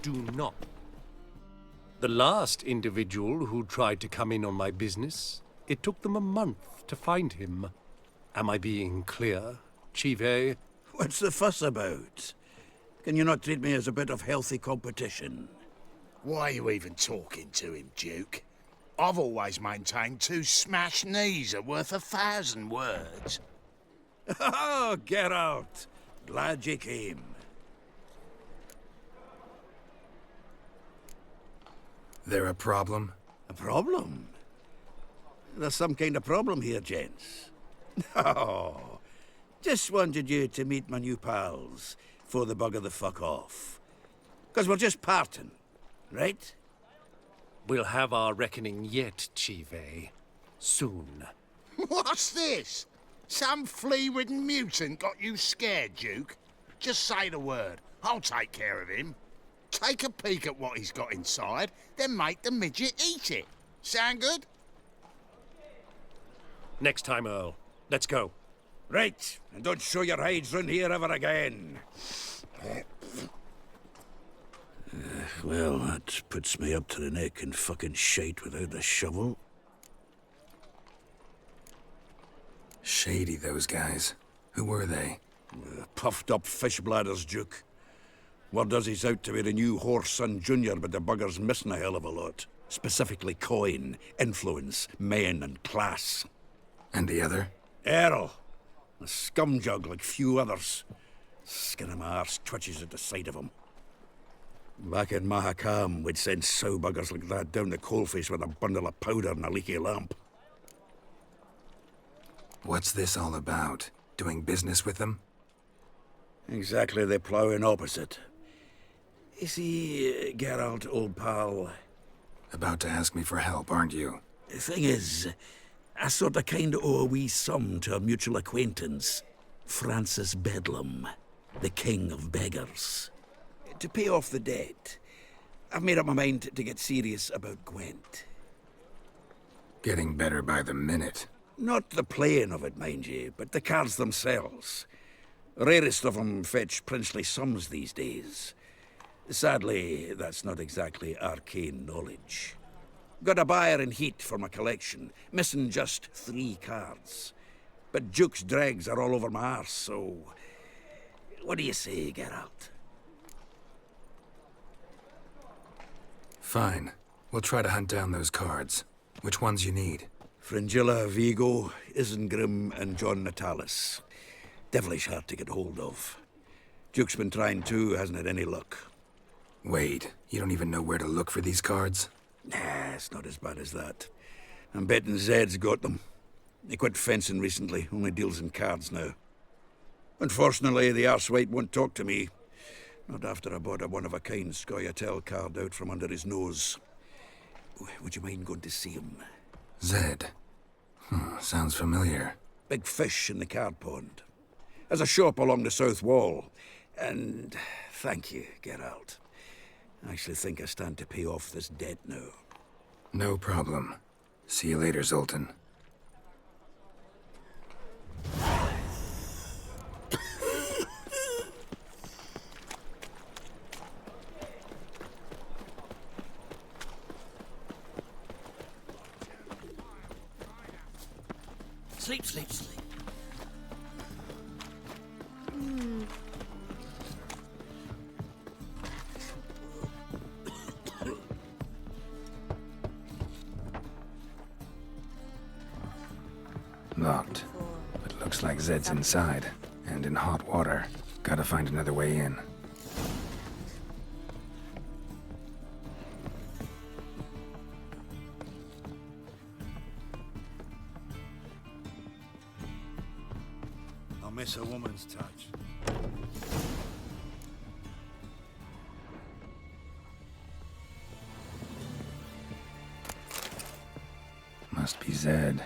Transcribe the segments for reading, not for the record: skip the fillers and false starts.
do not. The last individual who tried to come in on my business, it took them a month to find him. Am I being clear, Chive? What's the fuss about? Can you not treat me as a bit of healthy competition? Why are you even talking to him, Duke? I've always maintained 2 smashed knees are worth 1,000 words. Oh, Ґеральт! Glad you came. There a problem? A problem? There's some kind of problem here, gents. Oh, just wanted you to meet my new pals before they bugger the fuck off. 'Cause we're just parting, right? We'll have our reckoning yet, Chive. Soon. What's this? Some flea-ridden mutant got you scared, Duke? Just say the word. I'll take care of him. Take a peek at what he's got inside, then make the midget eat it. Sound good? Next time, Earl. Let's go. Right, and don't show your hides round here ever again. Well, that puts me up to the neck in fucking shite without the shovel. Shady, those guys. Who were they? Puffed up fish bladders, Duke. Word does he's out to be the new Whoreson Junior, but the bugger's missing a hell of a lot. Specifically coin, influence, men, and class. And the other? Earl. A scumjug like few others. Skin of my arse twitches at the sight of him. Back in Mahakam, we'd send sow buggers like that down the coalface with a bundle of powder and a leaky lamp. What's this all about? Doing business with them? Exactly the ploughing opposite. You see, Ґеральт, old pal, About to ask me for help, aren't you? the thing is, I sort of kind of owe a wee sum to a mutual acquaintance, Francis Bedlam, the king of beggars. To pay off the debt, I've made up my mind to get serious about Gwent. Getting better by the minute. Not the playing of it, mind you, but the cards themselves. Rarest of them fetch princely sums these days. Sadly, that's not exactly arcane knowledge. Got a buyer in heat for my collection, missing just 3 cards. But Duke's dregs are all over my arse, so... What do you say, Ґеральт? Fine. We'll try to hunt down those cards. Which ones you need? Fringilla, Vigo, Isengrim, and John Natalis. Devilish hard to get hold of. Duke's been trying too, hasn't had any luck. Wait, you don't even know where to look for these cards? Nah, it's not as bad as that. I'm betting Zed's got them. He quit fencing recently, only deals in cards now. Unfortunately, the arsewite won't talk to me. Not after I bought a one-of-a-kind Scoia'tael card out from under his nose. Would you mind going to see him? Zed. Sounds familiar. Big fish in the card pond. Has a shop along the south wall. And thank you, Ґеральт. I actually think I stand to pay off this debt now. No problem. See you later, Zoltan. Sleep, sleep, sleep. Locked. But looks like Zed's inside. And in hot water. Gotta find another way in. I'll miss a woman's touch. Must be Zed.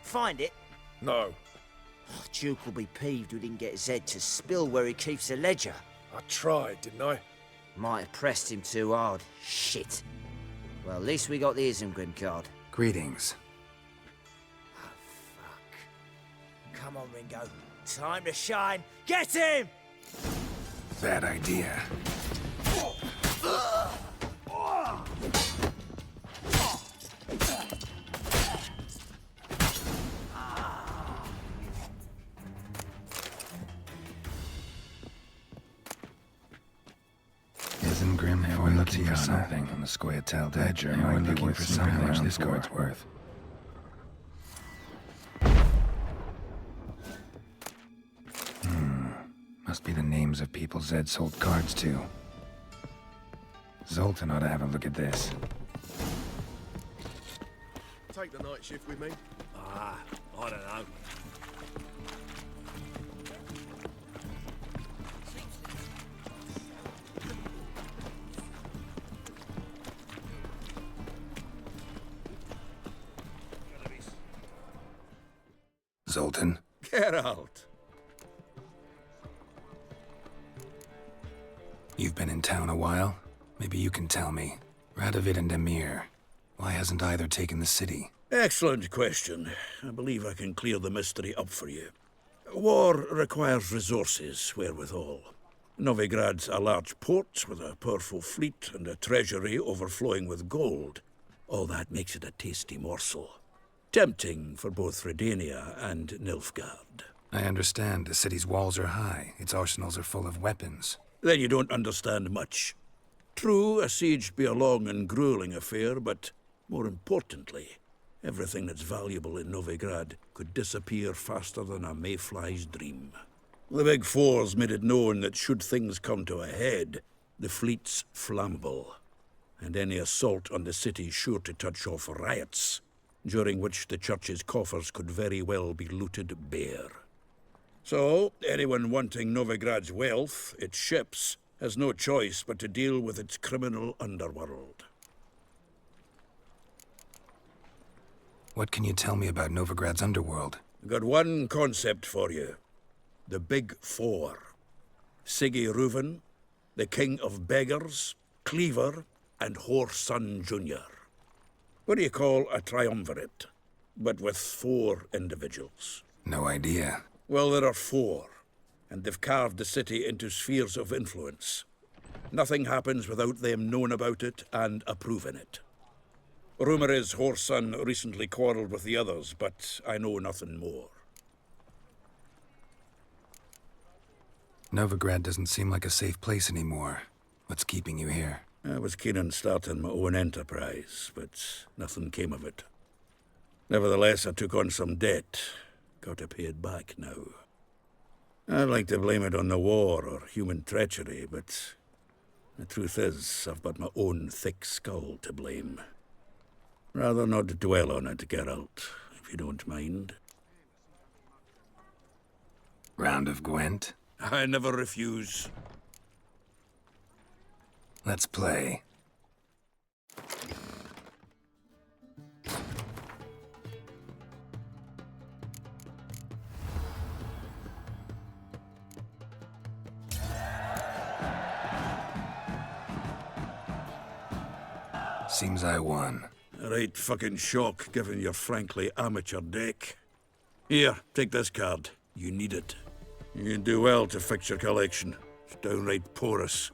Find it? No. Duke will be peeved we didn't get Zed to spill where he keeps the ledger. I tried, didn't I? Might have pressed him too hard. Shit. Well, at least we got the Isengrim card. Greetings. Come on, Ringo. Time to shine. Get him! Bad idea. Isn't Grim for looking for something on the Square-tailed Ledger might be looking for something how much this card's worth. Must be the names of people Zed sold cards to. Zoltan ought to have a look at this. Take the night shift with me. Ah, I don't know. Zoltan? Ґеральт. You've been in town a while? Maybe you can tell me. Radovid and Emir. Why hasn't either taken the city? Excellent question. I believe I can clear the mystery up for you. War requires resources wherewithal. Novigrad's a large port with a powerful fleet and a treasury overflowing with gold. All that makes it a tasty morsel. Tempting for both Redania and Nilfgaard. I understand. The city's walls are high. Its arsenals are full of weapons. Then you don't understand much. True, a siege be a long and grueling affair, but more importantly, everything that's valuable in Novigrad could disappear faster than a mayfly's dream. The Big Four's made it known that should things come to a head, the fleet's flammable, and any assault on the city's sure to touch off riots, during which the church's coffers could very well be looted bare. So, anyone wanting Novigrad's wealth, its ships, has no choice but to deal with its criminal underworld. What can you tell me about Novigrad's underworld? I've got one concept for you. The Big Four. Siggy Reuven, the King of Beggars, Cleaver, and Whoreson Jr. What do you call a triumvirate, but with 4 individuals? No idea. Well, there are 4, and they've carved the city into spheres of influence. Nothing happens without them knowing about it and approving it. Rumor is Whoreson recently quarreled with the others, but I know nothing more. Novigrad doesn't seem like a safe place anymore. What's keeping you here? I was keen on starting my own enterprise, but nothing came of it. Nevertheless, I took on some debt. Got to pay it back now. I'd like to blame it on the war or human treachery, but the truth is, I've but my own thick skull to blame. Rather not dwell on it, Ґеральт, if you don't mind. Round of Gwent? I never refuse. Let's play. Seems I won. A right fucking shock, given your frankly amateur deck. Here, take this card. You need it. You do well to fix your collection. It's downright porous.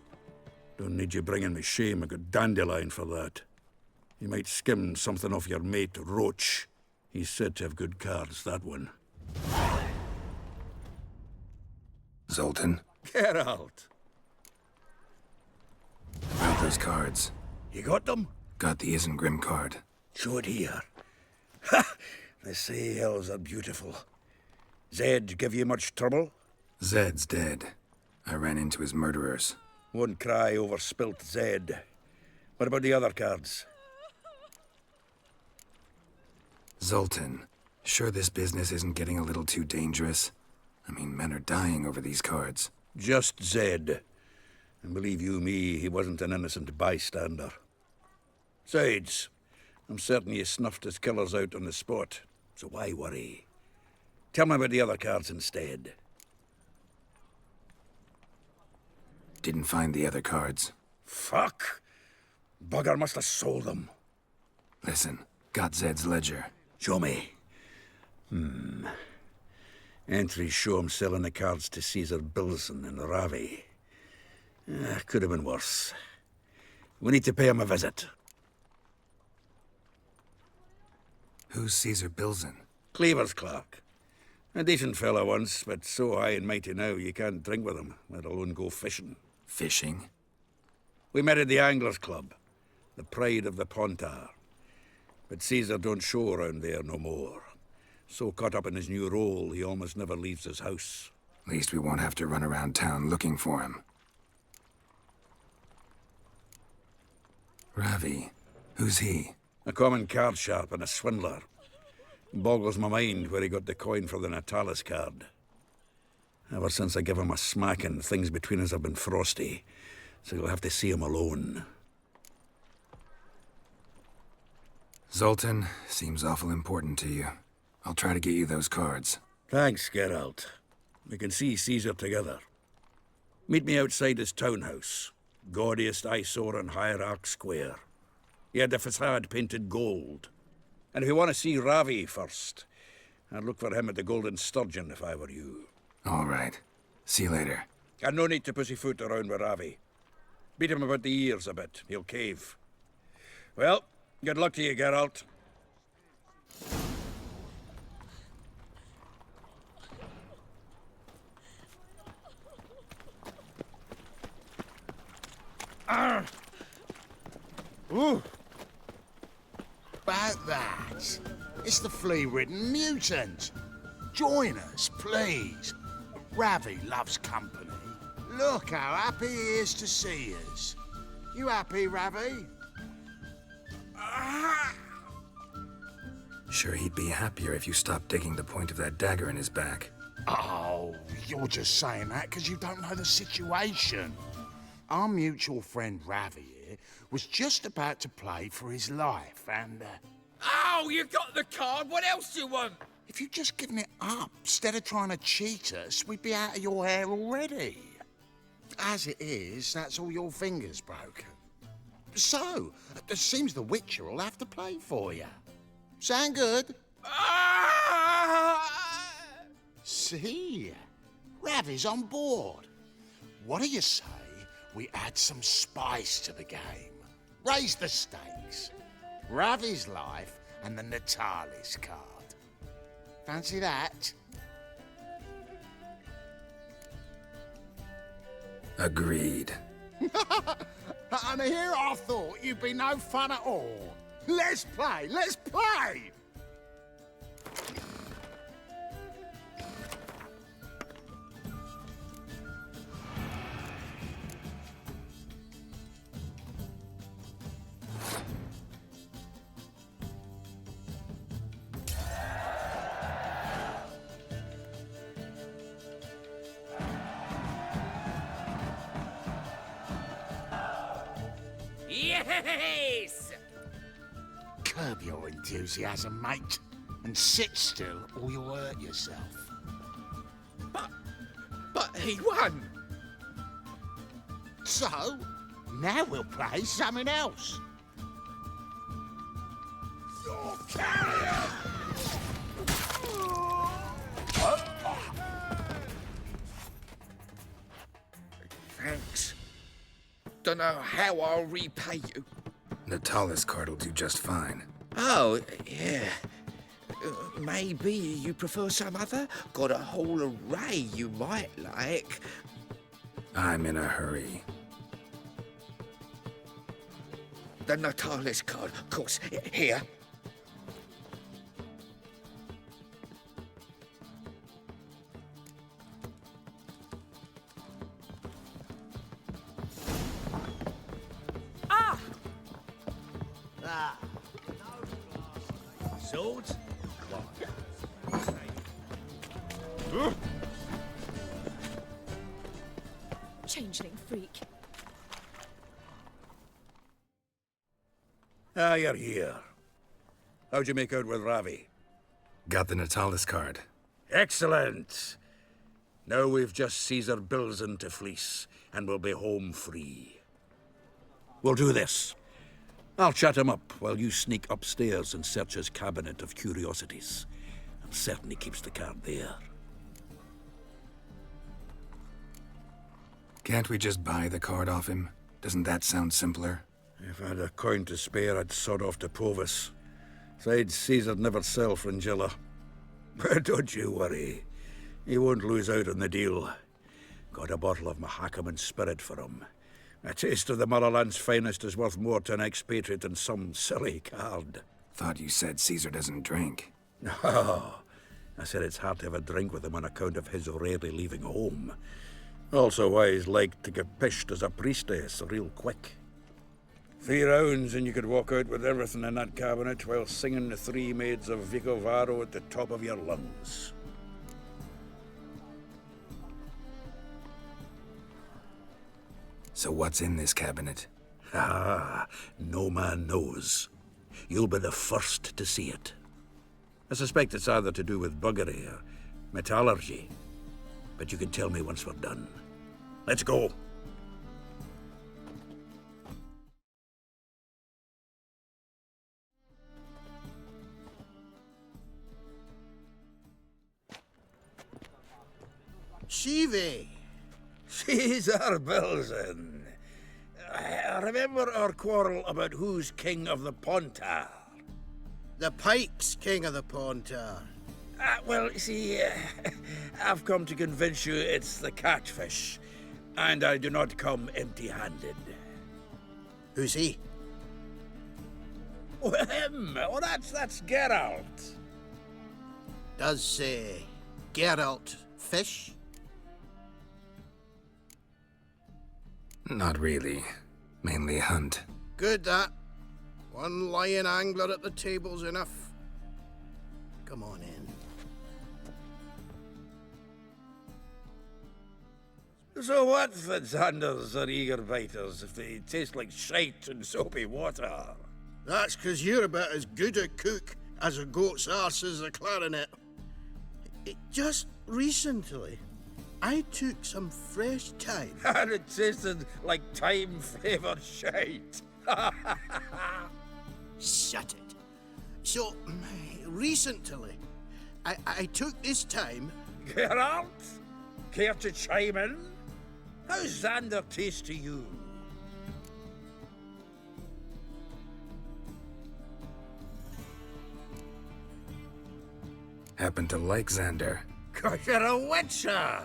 Don't need you bringing me shame. I got Dandelion for that. You might skim something off your mate Roach. He's said to have good cards, that one. Zoltan? Ґеральт! About those cards. You got them? Got the Isengrim card. Show it here. Ha! They say elves are beautiful. Zed give you much trouble? Zed's dead. I ran into his murderers. Won't cry over spilt Zed. What about the other cards? Zoltan, sure this business isn't getting a little too dangerous? I mean, men are dying over these cards. Just Zed. And believe you me, he wasn't an innocent bystander. Besides, I'm certain you snuffed his killers out on the spot, so why worry? Tell me about the other cards instead. Didn't find the other cards. Fuck! Bugger must have sold them. Listen, got Zed's ledger. Show me. Entries show him selling the cards to Caesar Bilson in Ravi. Could have been worse. We need to pay him a visit. Who's Caesar Bilson? Cleaver's clerk. A decent fellow once, but so high and mighty now you can't drink with him, let alone go fishing. Fishing? We met at the Anglers Club, the pride of the Pontar. But Caesar don't show around there no more. So caught up in his new role, he almost never leaves his house. At least we won't have to run around town looking for him. Ravi. Who's he? A common card sharp and a swindler. Boggles my mind where he got the coin for the Natalis card. Ever since I gave him a smacking, things between us have been frosty, so you'll have to see him alone. Zoltan seems awful important to you. I'll try to get you those cards. Thanks, Ґеральт. We can see Caesar together. Meet me outside his townhouse, gaudiest eyesore on Hierarch Square. He had the facade painted gold. And if you want to see Ravi first, I'd look for him at the Golden Sturgeon if I were you. All right. See you later. And no need to pussyfoot around with Ravi. Beat him about the ears a bit. He'll cave. Well, good luck to you, Ґеральт. Ooh. About that. It's the flea-ridden mutant. Join us, please. Ravi loves company. Look how happy he is to see us. You happy, Ravi? Sure he'd be happier if you stopped digging the point of that dagger in his back. Oh, you're just saying that because you don't know the situation. Our mutual friend Ravi here was just about to play for his life and... Oh, you got the card. What else do you want? If you'd just given it up, instead of trying to cheat us, we'd be out of your hair already. As it is, that's all your fingers broken. So, it seems the Witcher will have to play for you. Sound good? See? Ravi's on board. What do you say we add some spice to the game? Raise the stakes. Ravi's life and the Natalis card. Fancy that? Agreed. And here I thought you'd be no fun at all. Let's play, let's play! Yes! Curb your enthusiasm, mate, and sit still or you'll hurt yourself. But he won. So, now we'll play something else. Your carrier! Thanks. Don't know how I'll repay you. Natalis card will do just fine. Oh, yeah. Maybe you prefer some other? Got a whole array you might like. I'm in a hurry. The Natalis card, of course. Here. Swords? Changeling freak. Ah, you're here. How'd you make out with Ravi? Got the Natalis card. Excellent! Now we've just Caesar Bilson to fleece, and we'll be home free. We'll do this. I'll chat him up while you sneak upstairs and search his cabinet of curiosities. I'm certain he keeps the card there. Can't we just buy the card off him? Doesn't that sound simpler? If I had a coin to spare, I'd sod off to Provis. Besides, Caesar'd never sell Fringilla. But don't you worry. He won't lose out on the deal. Got a bottle of Mahakaman spirit for him. A taste of the motherland's finest is worth more to an expatriate than some silly card. Thought you said Caesar doesn't drink. No. I said it's hard to have a drink with him on account of his rarely leaving home. Also why he's like to get pished as a priestess real quick. 3 rounds and you could walk out with everything in that cabinet while singing the 3 maids of Vicovaro at the top of your lungs. So what's in this cabinet? Ah, no man knows. You'll be the first to see it. I suspect it's either to do with buggery or metallurgy. But you can tell me once we're done. Let's go. Shivi! Caesar Belzen. Remember our quarrel about who's king of the Pontar? The Pike's king of the Pontar. Well, see, I've come to convince you it's the catfish. And I do not come empty-handed. Who's he? Oh, him! Oh, that's Ґеральт. Does, Ґеральт fish? Not really. Mainly hunt. Good, that. One lion angler at the table's enough. Come on in. So what, Fitzhanders or eager biters, if they taste like shite and soapy water? That's 'cause you're about as good a cook as a goat's arse is a clarinet. Just recently, I took some fresh thyme. And it tasted like thyme-flavoured shite. Shut it. So, recently, I took this thyme. Ґеральт? Care to chime in? How's Xander taste to you? Happen to like Xander. 'Cause you're a witcher!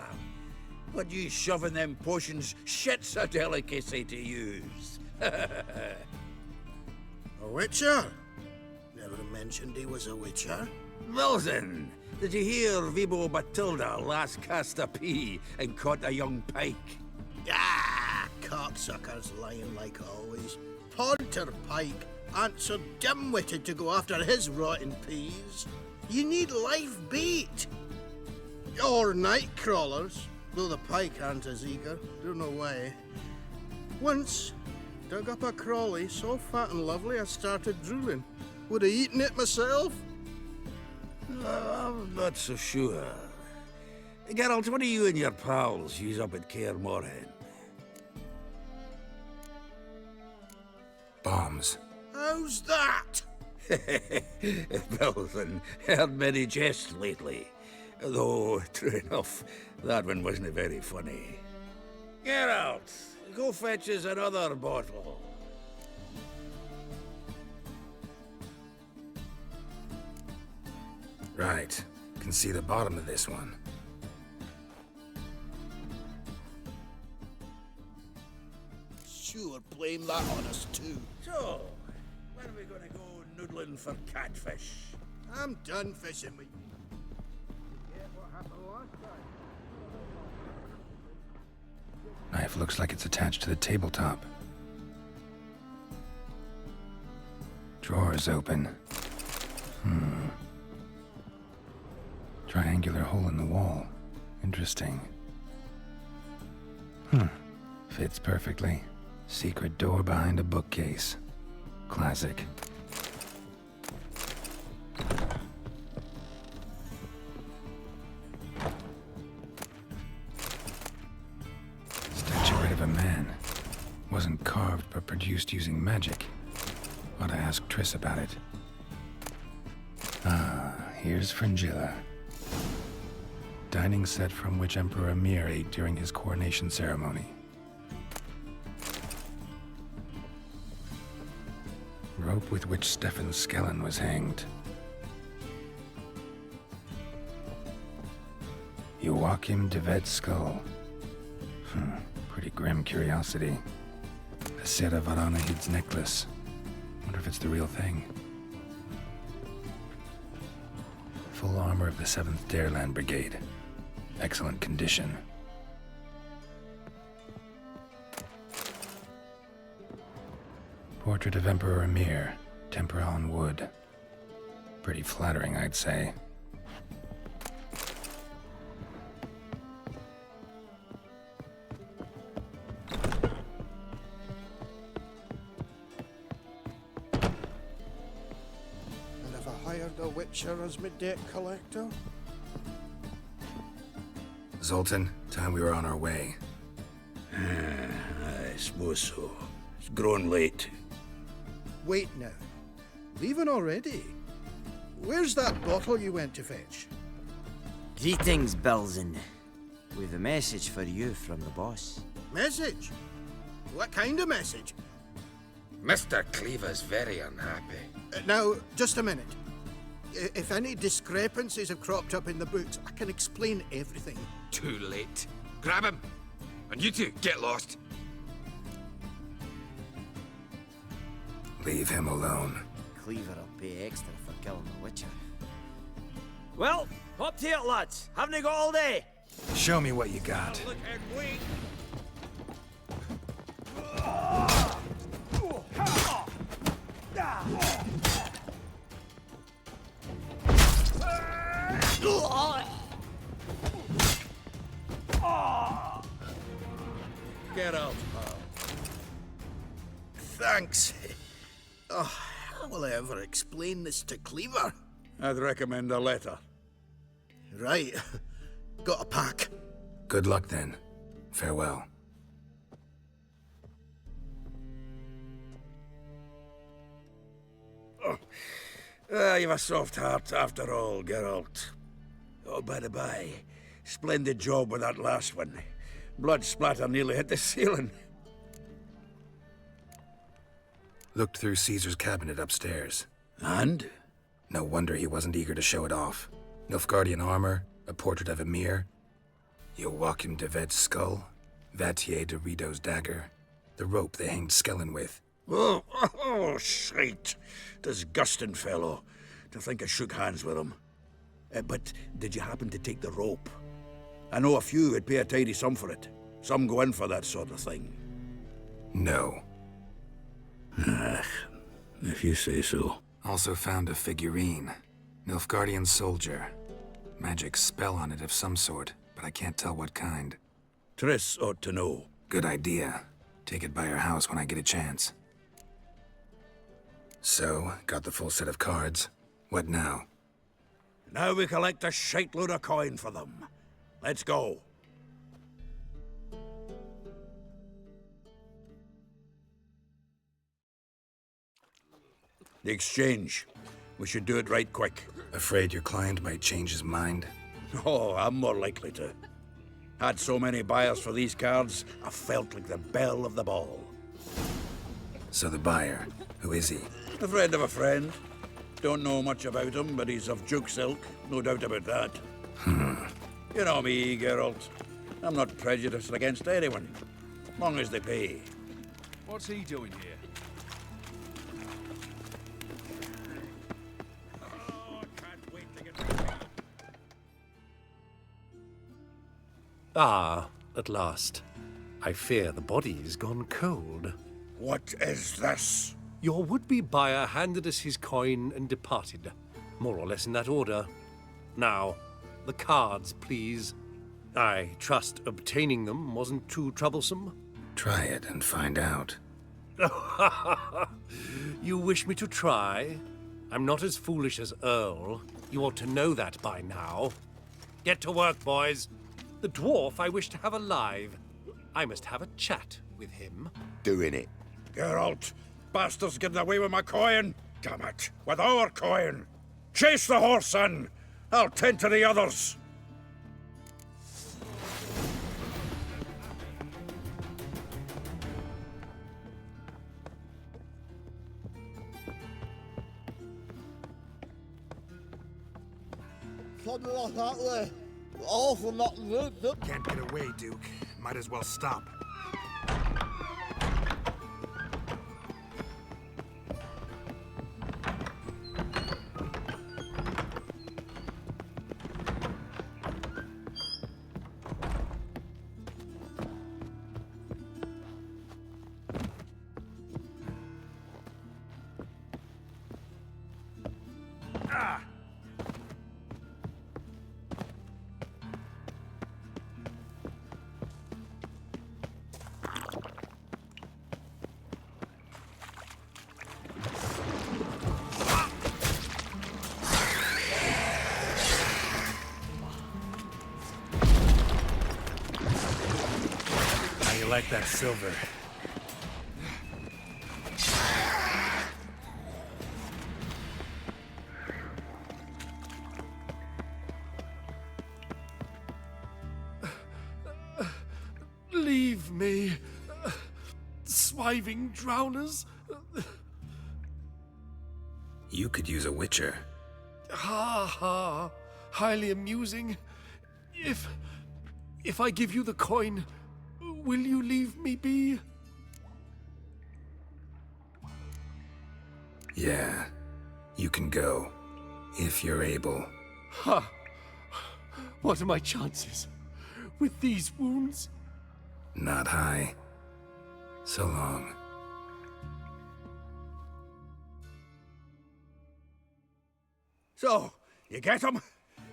What you shoving them potions shit's a delicacy to use. A witcher? Never mentioned he was a witcher. Wilson, did you hear Vibo Batilda last cast a pea and caught a young pike? Ah, cocksuckers lying like always. Ponter Pike aren't so dim-witted to go after his rotten peas. You need live bait. Or night crawlers, though the pike aren't as eager. Don't know why. Once, dug up a crawly so fat and lovely I started drooling. Would have eaten it myself. I'm not so sure. Ґеральт, what do you and your pals use up at Kaer Morhen? Bombs. How's that? Belson, heard many jests lately. Though, true enough, that one wasn't very funny. Ґеральt, go fetch us another bottle. Right. Can see the bottom of this one. Sure, blame that on us too. So, when are we gonna go noodling for catfish? I'm done fishing with you. Forget what happened last time. Knife looks like it's attached to the tabletop. Drawer's open. Triangular hole in the wall. Interesting. Fits perfectly. Secret door behind a bookcase. Classic. Statuette of a man. Wasn't carved but produced using magic. Ought to ask Triss about it. Ah, here's Fringilla. Dining set from which Emperor Emir ate during his coronation ceremony. rope with which Stefan Skellen was hanged. Joachim de Ved's skull. Pretty grim curiosity. A Sera Varanahid's necklace. Wonder if it's the real thing. Full armor of the 7th Dareland Brigade. Excellent condition. Portrait of Emperor Emir, tempera on wood. Pretty flattering, I'd say. And if I hired a witcher as my debt collector? Zoltan, time we were on our way. I suppose so. It's grown late. Wait now. Leaving already? Where's that bottle you went to fetch? Greetings, Bilzen. We've a message for you from the boss. Message? What kind of message? Mr. Cleaver's very unhappy. Now, just a minute. If any discrepancies have cropped up in the books, I can explain everything. Too late. Grab him. And you two, get lost. Leave him alone. Cleaver will pay extra for killing the Witcher. Well, up to it, lads. Haven't you got all day? Show me what you got. Get out, pal. Thanks. Oh, how will I ever explain this to Cleaver? I'd recommend a letter. Right. Got a pack. Good luck then. Farewell. You've a soft heart after all, Ґеральт. Oh, by the by, splendid job with that last one. Blood splatter nearly hit the ceiling. Looked through Caesar's cabinet upstairs. And? No wonder he wasn't eager to show it off. Nilfgaardian armor, a portrait of Emir, Joachim de Ved's skull, Vatier de Rideau's dagger, the rope they hanged Skellen with. Oh, shite. Disgusting fellow. To think I shook hands with him. But did you happen to take the rope? I know a few would pay a tidy sum for it. Some go in for that sort of thing. No. If you say so. Also found a figurine. Nilfgaardian soldier. Magic spell on it of some sort, but I can't tell what kind. Triss ought to know. Good idea. Take it by her house when I get a chance. So, got the full set of cards. What now? Now we collect a shite-load of coin for them. Let's go. The exchange. We should do it right quick. Afraid your client might change his mind? Oh, I'm more likely to. Had so many buyers for these cards, I felt like the belle of the ball. So the buyer, who is he? A friend of a friend. Don't know much about him, but he's of Duke's ilk, no doubt about that. You know me, Ґеральт. I'm not prejudiced against anyone, long as they pay. What's he doing here? Oh, I can't wait to get... Ah, at last. I fear the body's gone cold. What is this? Your would-be buyer handed us his coin and departed, more or less in that order. Now, the cards, please. I trust obtaining them wasn't too troublesome. Try it and find out. You wish me to try? I'm not as foolish as Earl. You ought to know that by now. Get to work, boys. The dwarf I wish to have alive. I must have a chat with him. Doing it. Ґеральт, bastards getting away with my coin. Damn it, with our coin. Chase the horse in. I'll tend to the others. something like that there. Awful not good. Can't get away, Duke. Might as well stop. You like that silver? Leave me, swiving drowners. You could use a witcher. Ha ha, highly amusing. If I give you the coin, will you leave me be? Yeah, you can go, if you're able. Ha! What are my chances with these wounds? Not high. So long. So, you get him?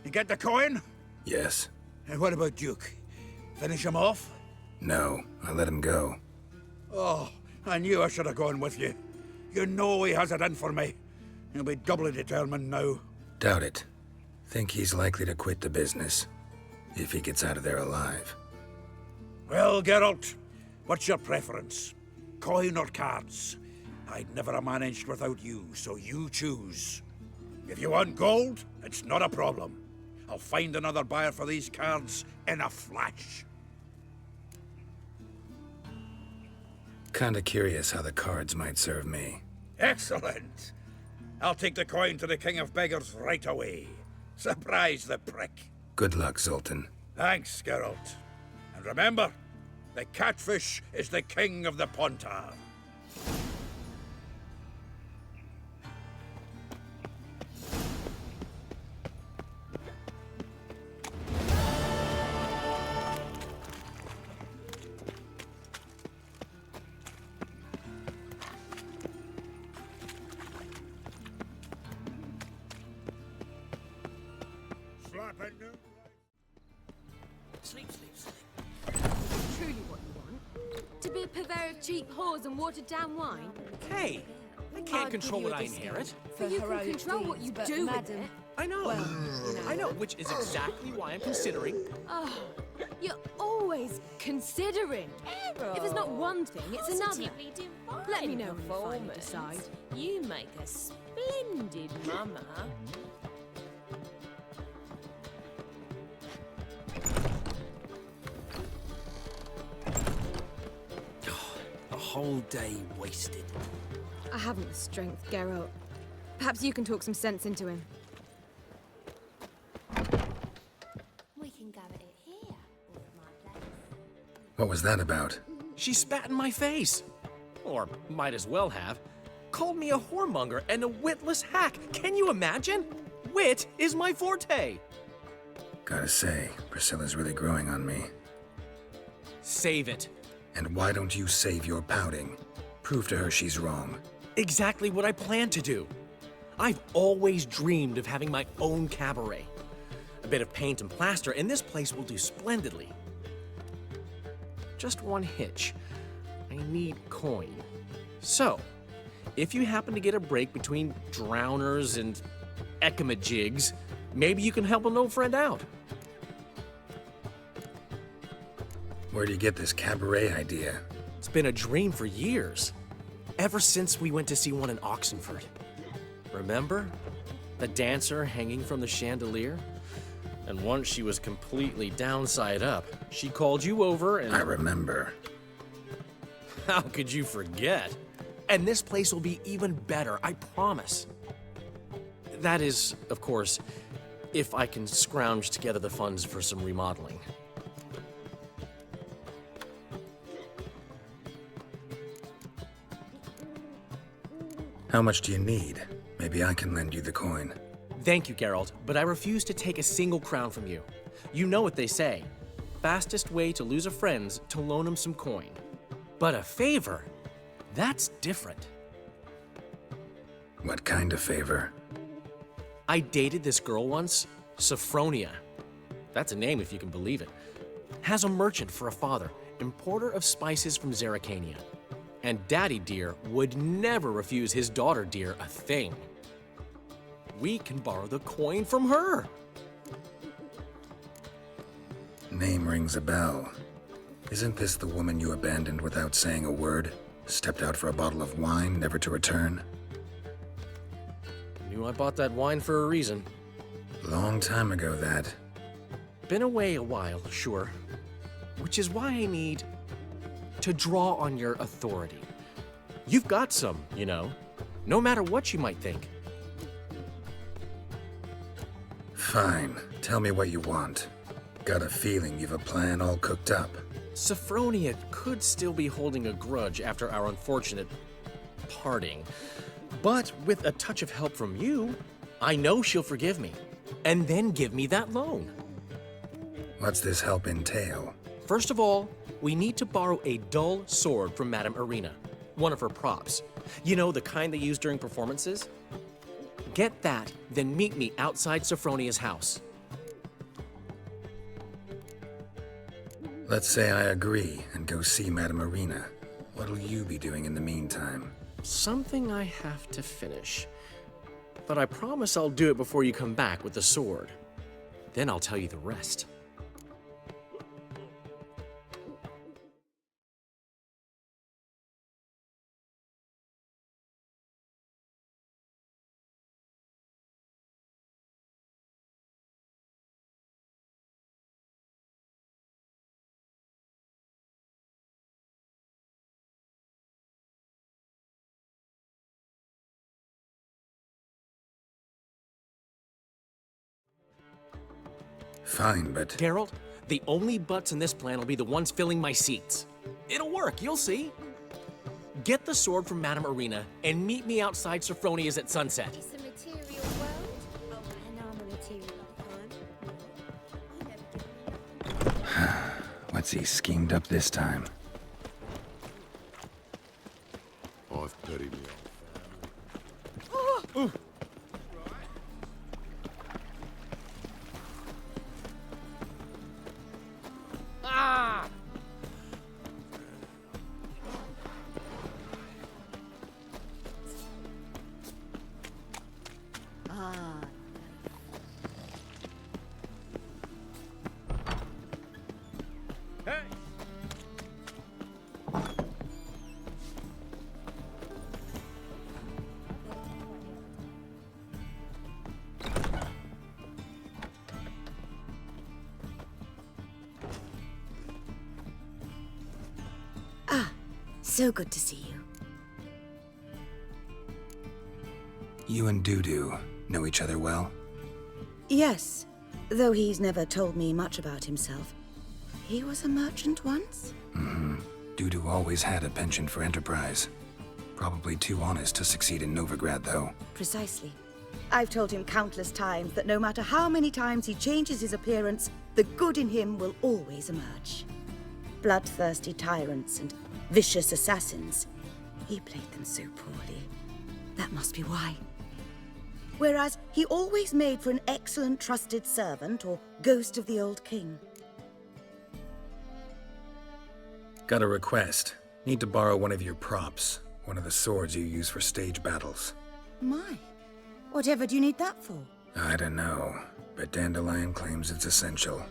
You get the coin? Yes. And what about Duke? Finish him off? No, I let him go. Oh, I knew I should have gone with you. You know he has it in for me. He'll be doubly determined now. Doubt it. Think he's likely to quit the business, if he gets out of there alive. Well, Ґеральт, what's your preference? Coin or cards? I'd never have managed without you, so you choose. If you want gold, it's not a problem. I'll find another buyer for these cards in a flash. Kinda curious how the cards might serve me. Excellent. I'll take the coin to the King of Beggars right away. Surprise the prick. Good luck, Zoltan. Thanks, Ґеральт. And remember, the catfish is the king of the pontar. Sleep, sleep, sleep. Truly what you want? To be a purveyor of cheap whores and watered-down wine? Hey, I can't control what I inherit. But you can control what you do with it. I know. I know, which is exactly why I'm considering. Oh, you're always considering. If it's not one thing, it's another. Let me know when you finally decide. You make a splendid mama. A whole day wasted. I haven't the strength, Ґеральт. Perhaps you can talk some sense into him. We can go at it here, or at my place. What was that about? She spat in my face. Or might as well have. Called me a whoremonger and a witless hack. Can you imagine? Wit is my forte. Gotta say, Priscilla's really growing on me. Save it. And why don't you save your pouting? Prove to her she's wrong. Exactly what I plan to do. I've always dreamed of having my own cabaret. A bit of paint and plaster, and this place will do splendidly. Just one hitch. I need coin. So, if you happen to get a break between drowners and ecamajigs, maybe you can help an old friend out. Where do you get this cabaret idea? It's been a dream for years. Ever since we went to see one in Oxenford. Remember? The dancer hanging from the chandelier? And once she was completely downside up, she called you over and... I remember. How could you forget? And this place will be even better, I promise. That is, of course, if I can scrounge together the funds for some remodeling. How much do you need? Maybe I can lend you the coin. Thank you, Ґеральт, but I refuse to take a single crown from you. You know what they say. Fastest way to lose a friend's to loan him some coin. But a favor? That's different. What kind of favor? I dated this girl once, Sophronia. That's a name if you can believe it. Has a merchant for a father, importer of spices from Zerrikania. And Daddy Dear would never refuse his daughter Dear a thing. We can borrow the coin from her. Name rings a bell. Isn't this the woman you abandoned without saying a word? Stepped out for a bottle of wine, never to return? Knew I bought that wine for a reason. Long time ago, that. Been away a while, sure. Which is why I need to draw on your authority. You've got some, you know, no matter what you might think. Fine. Tell me what you want. Got a feeling you've a plan all cooked up. Sophronia could still be holding a grudge after our unfortunate parting. But with a touch of help from you, I know she'll forgive me. And then give me that loan. What's this help entail? First of all, we need to borrow a dull sword from Madame Irina, one of her props. You know, the kind they use during performances? Get that, then meet me outside Sophronia's house. Let's say I agree and go see Madame Irina. What'll you be doing in the meantime? Something I have to finish. But I promise I'll do it before you come back with the sword. Then I'll tell you the rest. Fine, but... Ґеральт, the only butts in this plan will be the ones filling my seats. It'll work, you'll see. Get the sword from Madame Irina and meet me outside Sophronia's at sunset. It's a material world. Oh, and I'm a material kind. What's he schemed up this time? I've pity me. So good to see you. You and Dudu know each other well? Yes, though he's never told me much about himself. He was a merchant once? Mm-hmm. Dudu always had a penchant for enterprise. Probably too honest to succeed in Novigrad, though. Precisely. I've told him countless times that no matter how many times he changes his appearance, the good in him will always emerge. Bloodthirsty tyrants and vicious assassins. He played them so poorly. That must be why. Whereas he always made for an excellent trusted servant or ghost of the old king. Got a request. Need to borrow one of your props. One of the swords you use for stage battles. My, whatever do you need that for? I don't know, but Dandelion claims it's essential.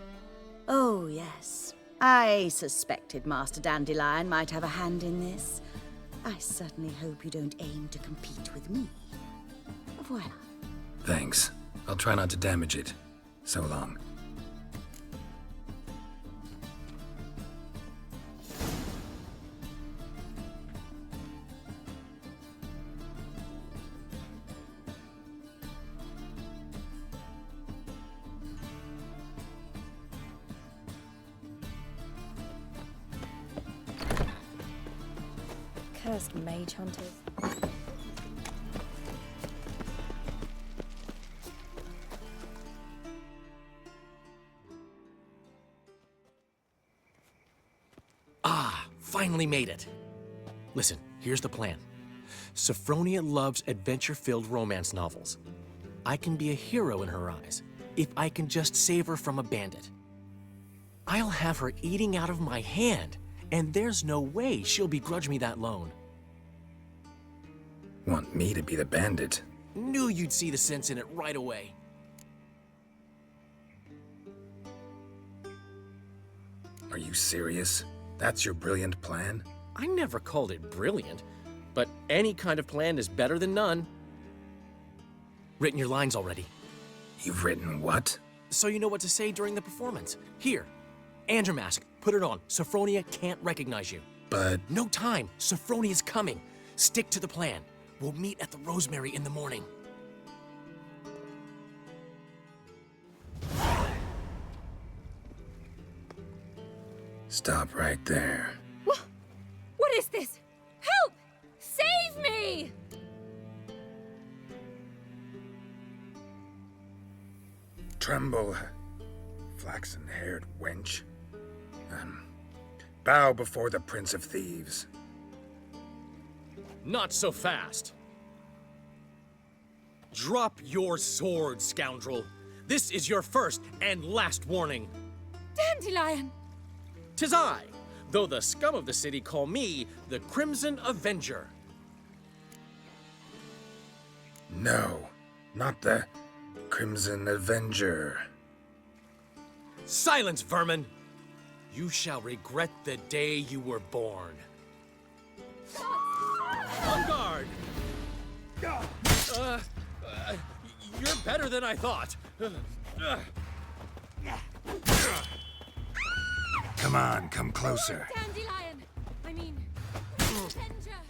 Oh, yes. I suspected Master Dandelion might have a hand in this. I certainly hope you don't aim to compete with me. Voilà. Thanks. I'll try not to damage it. So long. Cursed mage hunters. Ah, finally made it. Listen, here's the plan. Sophronia loves adventure-filled romance novels. I can be a hero in her eyes if I can just save her from a bandit. I'll have her eating out of my hand, and there's no way she'll begrudge me that loan. Want me to be the bandit? Knew you'd see the sense in it right away. Are you serious? That's your brilliant plan? I never called it brilliant, but any kind of plan is better than none. Written your lines already. You've written what? So you know what to say during the performance. Here, and your mask. Put it on. Sophronia can't recognize you. But... No time. Sophronia's coming. Stick to the plan. We'll meet at the Rosemary in the morning. Stop right there. What is this? Help! Save me! Tremble, flaxen-haired wench. Bow before the Prince of Thieves. Not so fast. Drop your sword, scoundrel. This is your first and last warning. Dandelion! 'Tis I, though the scum of the city call me the Crimson Avenger. No, not the Crimson Avenger. Silence, vermin! You shall regret the day you were born. On guard! You're better than I thought. Come on, come closer. Dandelion! I mean, Avenger!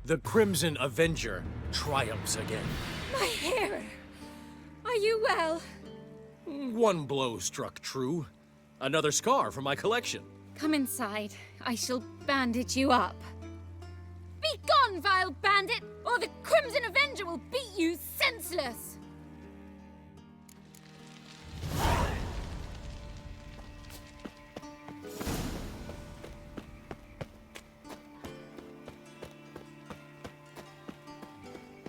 The Crimson Avenger triumphs again. My hero! Are you well? One blow struck true. Another scar from my collection. Come inside. I shall bandage you up. Be gone, vile bandit, or the Crimson Avenger will beat you senseless!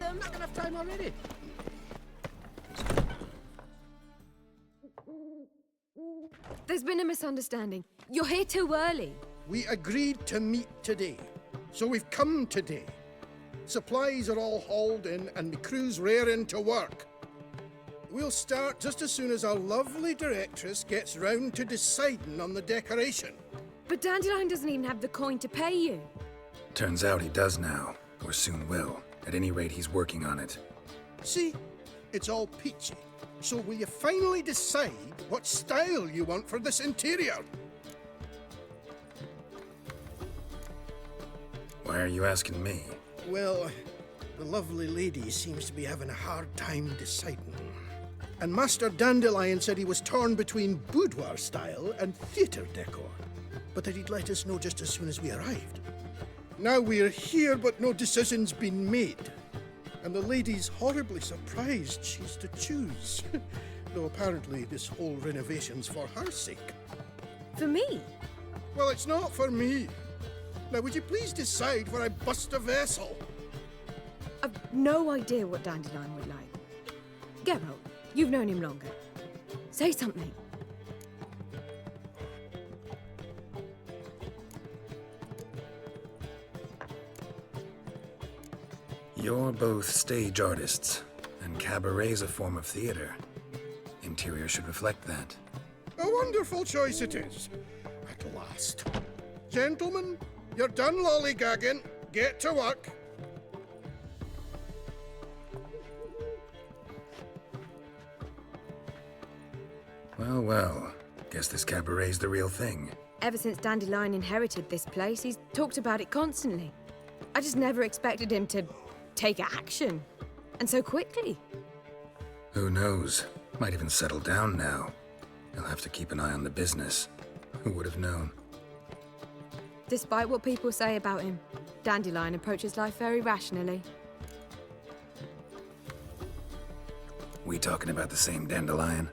I'm not gonna have time already. There's been a misunderstanding. You're here too early. We agreed to meet today, so we've come today. Supplies are all hauled in and the crew's raring to work. We'll start just as soon as our lovely directress gets round to deciding on the decoration. But Dandelion doesn't even have the coin to pay you. Turns out he does now, or soon will. At any rate, he's working on it. See? It's all peachy. So will you finally decide what style you want for this interior? Why are you asking me? Well, the lovely lady seems to be having a hard time deciding. And Master Dandelion said he was torn between boudoir style and theatre decor, but that he'd let us know just as soon as we arrived. Now we're here, but no decision's been made. And the lady's horribly surprised she's to choose. Though apparently this whole renovation's for her sake. For me? Well, it's not for me. Now, would you please decide where I bust a vessel? I've no idea what Dandelion would like. Ґеральт, you've known him longer. Say something. You're both stage artists, and cabaret's a form of theater. Interior should reflect that. A wonderful choice it is. At last. Gentlemen, you're done lollygagging. Get to work. Well, well. Guess this cabaret's the real thing. Ever since Dandelion inherited this place, he's talked about it constantly. I just never expected him to take action. And so quickly. Who knows? Might even settle down now. He'll have to keep an eye on the business. Who would have known? Despite what people say about him, Dandelion approaches life very rationally. We talking about the same Dandelion?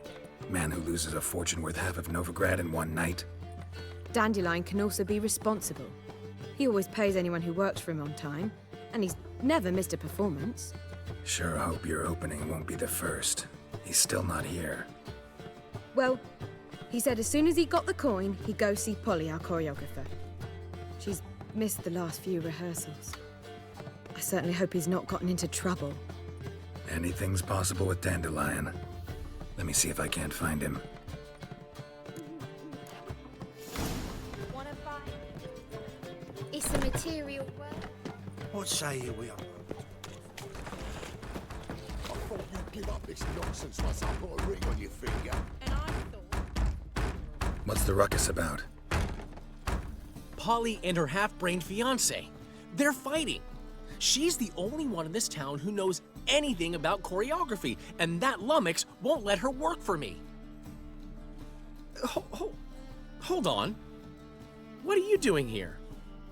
Man who loses a fortune worth half of Novigrád in one night? Dandelion can also be responsible. He always pays anyone who works for him on time, and he's never missed a performance. Sure hope your opening won't be the first. He's still not here. Well, he said as soon as he got the coin, he'd go see Polly, our choreographer. She's missed the last few rehearsals. I certainly hope he's not gotten into trouble. Anything's possible with Dandelion. Let me see if I can't find him. Wanna buy? It's a material work. What say you we are? I thought you'd give up this nonsense once I put a ring on your finger. And I thought... What's the ruckus about? Polly and her half-brained fiancé. They're fighting. She's the only one in this town who knows anything about choreography, and that lummox won't let her work for me. Hold on. What are you doing here?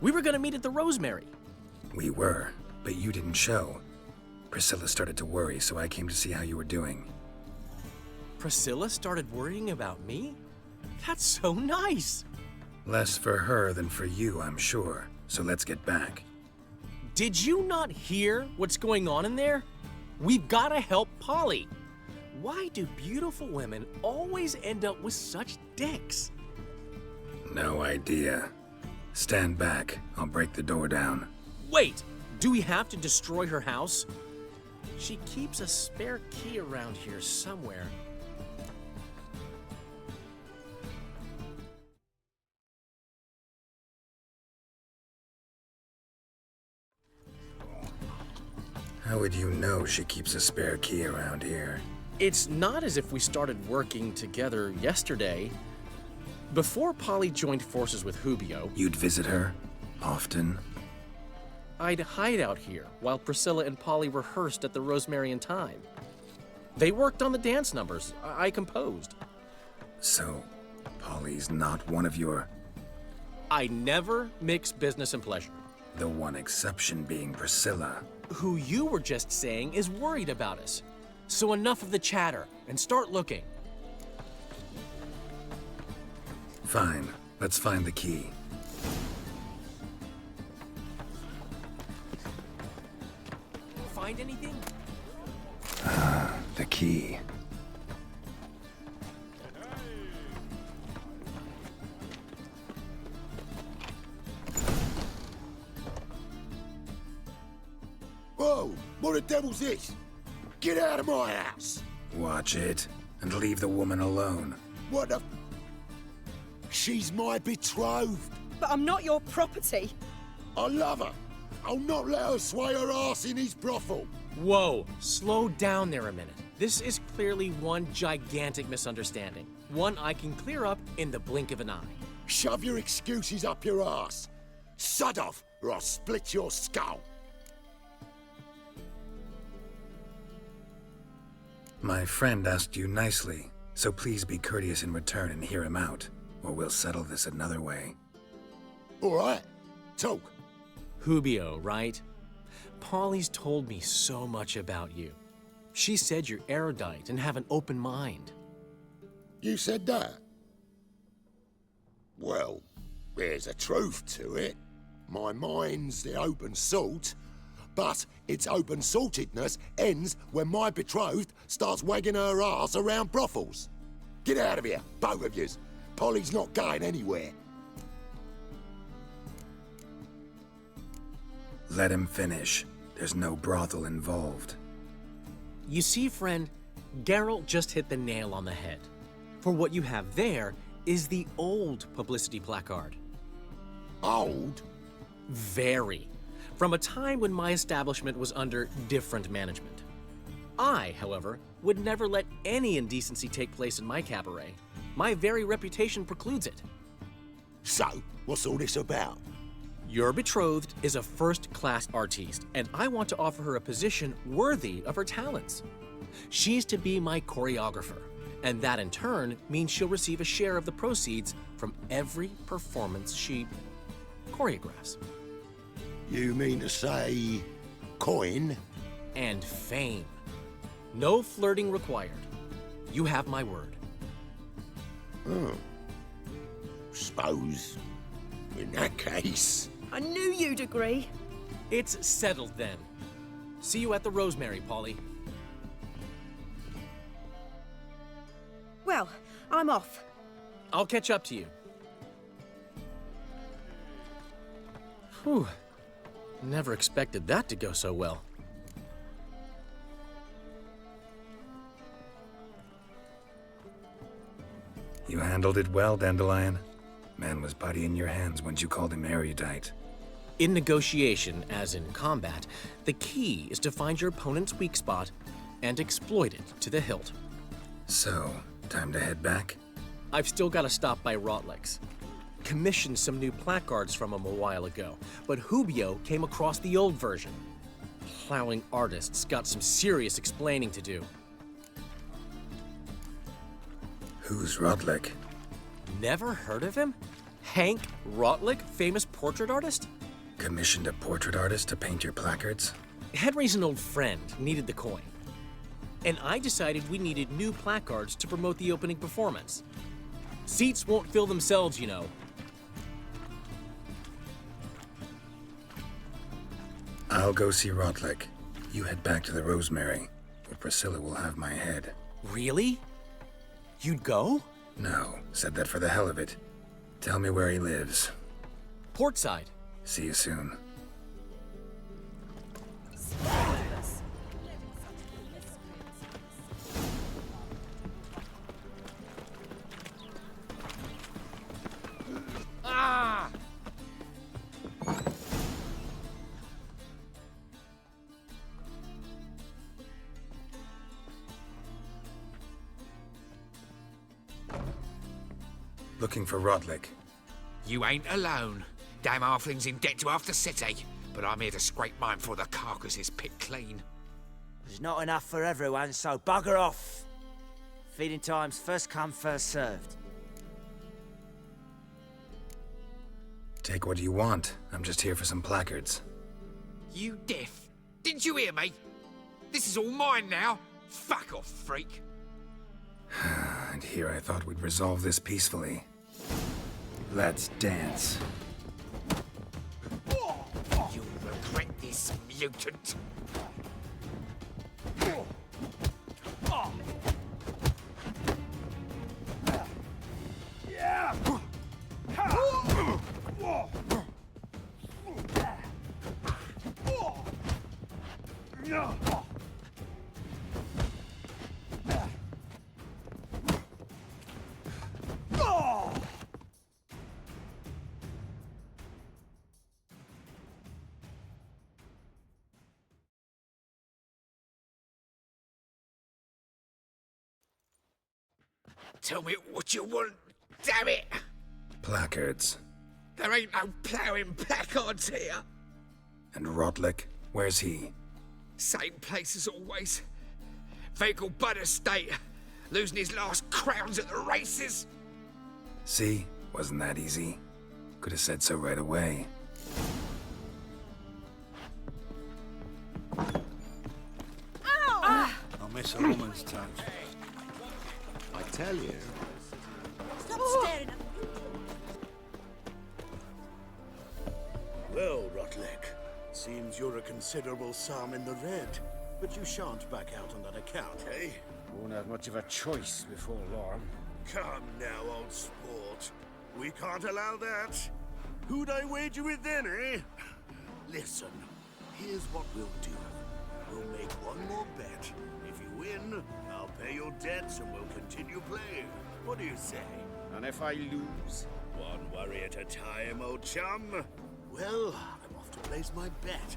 We were gonna meet at the Rosemary. We were, but you didn't show. Priscilla started to worry, so I came to see how you were doing. Priscilla started worrying about me? That's so nice. Less for her than for you, I'm sure. So let's get back. Did you not hear what's going on in there? We've gotta help Polly. Why do beautiful women always end up with such dicks? No idea. Stand back. I'll break the door down. Wait, do we have to destroy her house? She keeps a spare key around here somewhere. How would you know she keeps a spare key around here? It's not as if we started working together yesterday. Before Polly joined forces with Hubio, You'd visit her? Often? I'd hide out here while Priscilla and Polly rehearsed at the Rosemary in time. They worked on the dance numbers I composed. So, Polly's not one of your... I never mix business and pleasure. The one exception being Priscilla. Who you were just saying is worried about us. So enough of the chatter and start looking. Fine. Let's find the key. Find anything? The key. Whoa! What the devil's this? Get out of my house! Watch it, and leave the woman alone. What the... She's my betrothed. But I'm not your property. I love her. I'll not let her sway her ass in his brothel. Whoa, slow down there a minute. This is clearly one gigantic misunderstanding. One I can clear up in the blink of an eye. Shove your excuses up your ass. Sod off, or I'll split your skull. My friend asked you nicely, so please be courteous in return and hear him out, or we'll settle this another way. All right, talk. Hubio, right? Polly's told me so much about you. She said you're erudite and have an open mind. You said that? Well, there's a truth to it. My mind's the open salt, but its open saltedness ends when my betrothed starts wagging her ass around brothels. Get out of here, both of yous. Polly's not going anywhere. Let him finish. There's no brothel involved. You see, friend, Ґеральт just hit the nail on the head. For what you have there is the old publicity placard. Old? Very. From a time when my establishment was under different management. I, however, would never let any indecency take place in my cabaret. My very reputation precludes it. So, what's all this about? Your betrothed is a first-class artiste, and I want to offer her a position worthy of her talents. She's to be my choreographer, and that in turn means she'll receive a share of the proceeds from every performance she choreographs. You mean to say coin? And fame. No flirting required. You have my word. Suppose, in that case... I knew you'd agree. It's settled then. See you at the Rosemary, Polly. Well, I'm off. I'll catch up to you. Whew. Never expected that to go so well. You handled it well, Dandelion. Man was putty in your hands once you called him erudite. In negotiation, as in combat, the key is to find your opponent's weak spot and exploit it to the hilt. So, time to head back? I've still got to stop by Rotlick's. Commissioned some new placards from him a while ago, but Hubio came across the old version. Plowing artists got some serious explaining to do. Who's Rotlick? Never heard of him? Hank Rotlick, famous portrait artist? Commissioned a portrait artist to paint your placards? Henry's an old friend, needed the coin. And I decided we needed new placards to promote the opening performance. Seats won't fill themselves, you know. I'll go see Rotlick. You head back to the Rosemary, where Priscilla will have my head. Really? You'd go? No, said that for the hell of it. Tell me where he lives. Portside. See you soon. Ah! Looking for Rotlick. You ain't alone. Damn halfling's in debt to half the city, but I'm here to scrape mine before the carcass is picked clean. There's not enough for everyone, so bugger off. Feeding time's first come, first served. Take what you want. I'm just here for some placards. You deaf? Didn't you hear me? This is all mine now. Fuck off, freak. And here I thought we'd resolve this peacefully. Let's dance. You'll regret this, mutant. Tell me what you want, damn it! Placards. There ain't no ploughing placards here. And Rotlick? Where's he? Same place as always. Vehicle Bud Estate. Losing his last crowns at the races. See? Wasn't that easy? Could have said so right away. I'll miss a woman's touch. I tell you. Stop staring at me. Well, Rotlick, seems you're a considerable sum in the red, but you shan't back out on that account, eh? Won't have much of a choice before long. Come now, old sport. We can't allow that. Who'd I wager with then, eh? Listen, here's what we'll do. We'll make one more bet. If you win, I'll pay your debts and we'll continue playing. What do you say? And if I lose? One worry at a time, old chum. Well, I'm off to place my bet.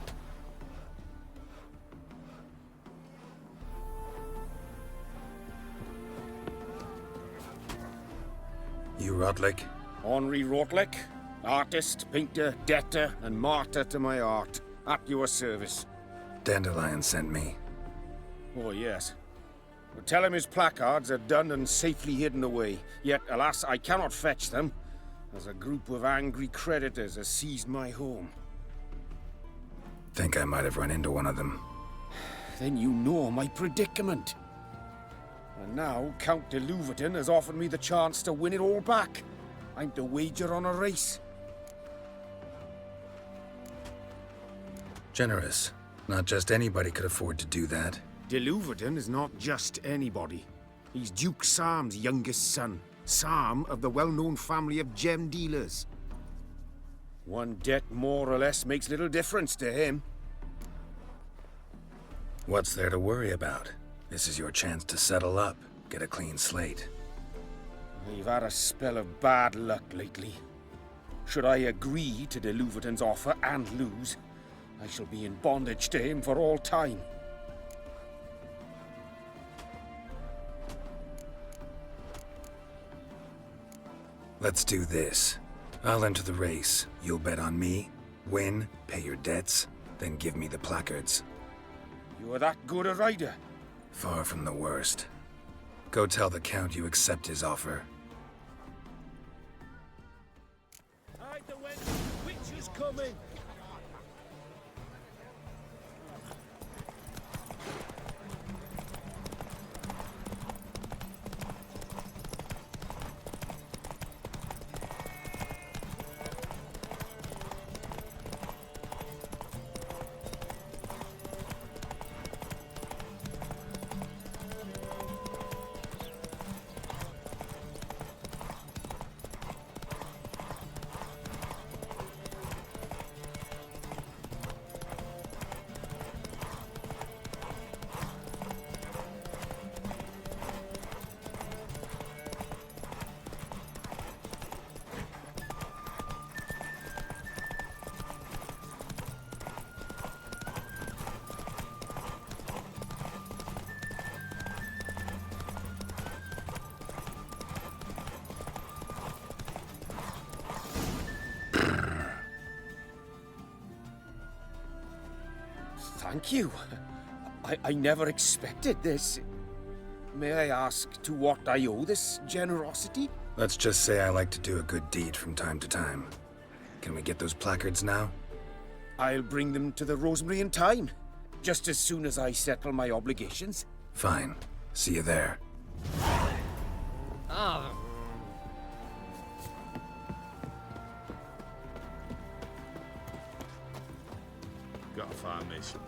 You Rotlick? Henri Rotlick, artist, painter, debtor, and martyr to my art. At your service. Dandelion sent me. Oh, yes. But tell him his placards are done and safely hidden away. Yet, alas, I cannot fetch them. as a group of angry creditors has seized my home. Think I might have run into one of them. Then you know my predicament. And now Count de Louverton has offered me the chance to win it all back. I'm to wager on a race. Generous. Not just anybody could afford to do that. De Louverton is not just anybody. He's Duke Sam's youngest son. Sam of the well-known family of gem dealers. One debt more or less makes little difference to him. What's there to worry about? This is your chance to settle up, get a clean slate. I've had a spell of bad luck lately. Should I agree to de Louverton's offer and lose, I shall be in bondage to him for all time. Let's do this. I'll enter the race. You'll bet on me, win, pay your debts, then give me the placards. You are that good a rider? Far from the worst. Go tell the Count you accept his offer. Hide the witch is coming! Thank you. I never expected this. May I ask to what I owe this generosity? Let's just say I like to do a good deed from time to time. Can we get those placards now? I'll bring them to the Rosemary in time, just as soon as I settle my obligations. Fine. See you there. Ah. Gotta find me some